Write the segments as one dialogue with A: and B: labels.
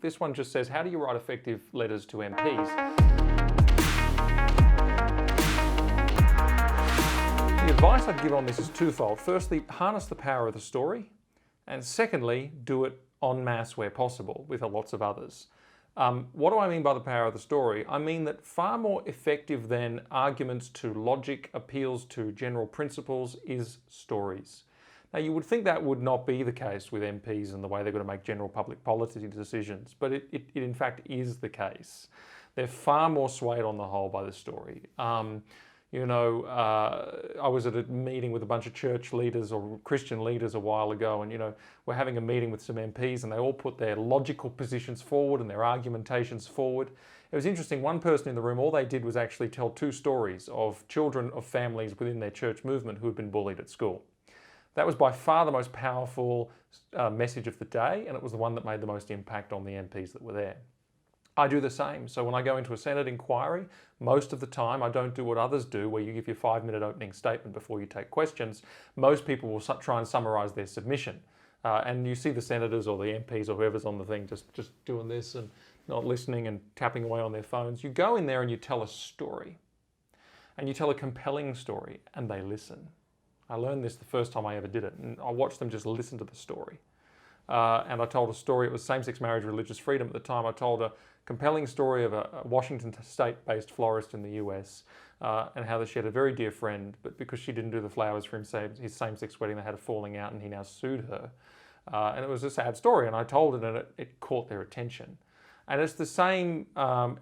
A: This one just says, how do you write effective letters to MPs? The advice I'd give on this is twofold. Firstly, harness the power of the story. And secondly, do it en masse where possible with lots of others. What do I mean by the power of the story? I mean that far more effective than arguments to logic, appeals to general principles, is stories. Now, you would think that would not be the case with MPs and the way they're going to make general public policy decisions, but it in fact is the case. They're far more swayed on the whole by the story. I was at a meeting with a bunch of church leaders or Christian leaders a while ago, and we're having a meeting with some MPs, and they all put their logical positions forward and their argumentations forward. It was interesting, one person in the room, all they did was actually tell two stories of children of families within their church movement who had been bullied at school. That was by far the most powerful message of the day, and it was the one that made the most impact on the MPs that were there. I do the same. So when I go into a Senate inquiry, most of the time I don't do what others do, where you give your 5-minute opening statement before you take questions. Most people will try and summarise their submission. And you see the senators or the MPs or whoever's on the thing just doing this and not listening and tapping away on their phones. You go in there and you tell a story. And you tell a compelling story, and they listen. I learned this the first time I ever did it, and I watched them just listen to the story. And I told a story, it was same-sex marriage, religious freedom at the time. I told a compelling story of a Washington state-based florist in the US and how she had a very dear friend, but because she didn't do the flowers for his same-sex wedding, they had a falling out and he now sued her. And it was a sad story, and I told it and it caught their attention. And it's the same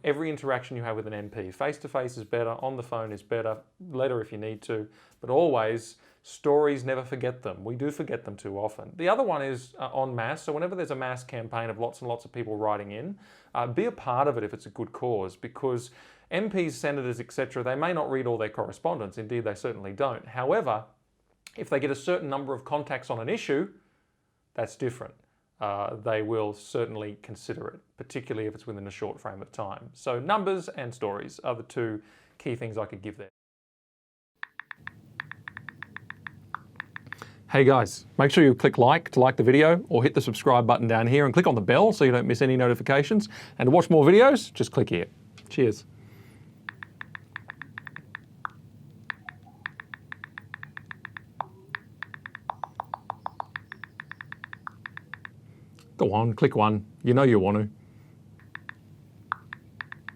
A: every interaction you have with an MP. Face-to-face is better, on the phone is better, letter if you need to, but always stories, never forget them. We do forget them too often. The other one is en masse. So whenever there's a mass campaign of lots and lots of people writing in, be a part of it if it's a good cause, because MPs, senators, etc., they may not read all their correspondence. Indeed, they certainly don't. However, if they get a certain number of contacts on an issue, that's different. They will certainly consider it, particularly if it's within a short frame of time. So numbers and stories are the two key things I could give there. Hey guys, make sure you click like to like the video, or hit the subscribe button down here and click on the bell so you don't miss any notifications. And to watch more videos, just click here. Cheers. Go on, click one. You know you want to.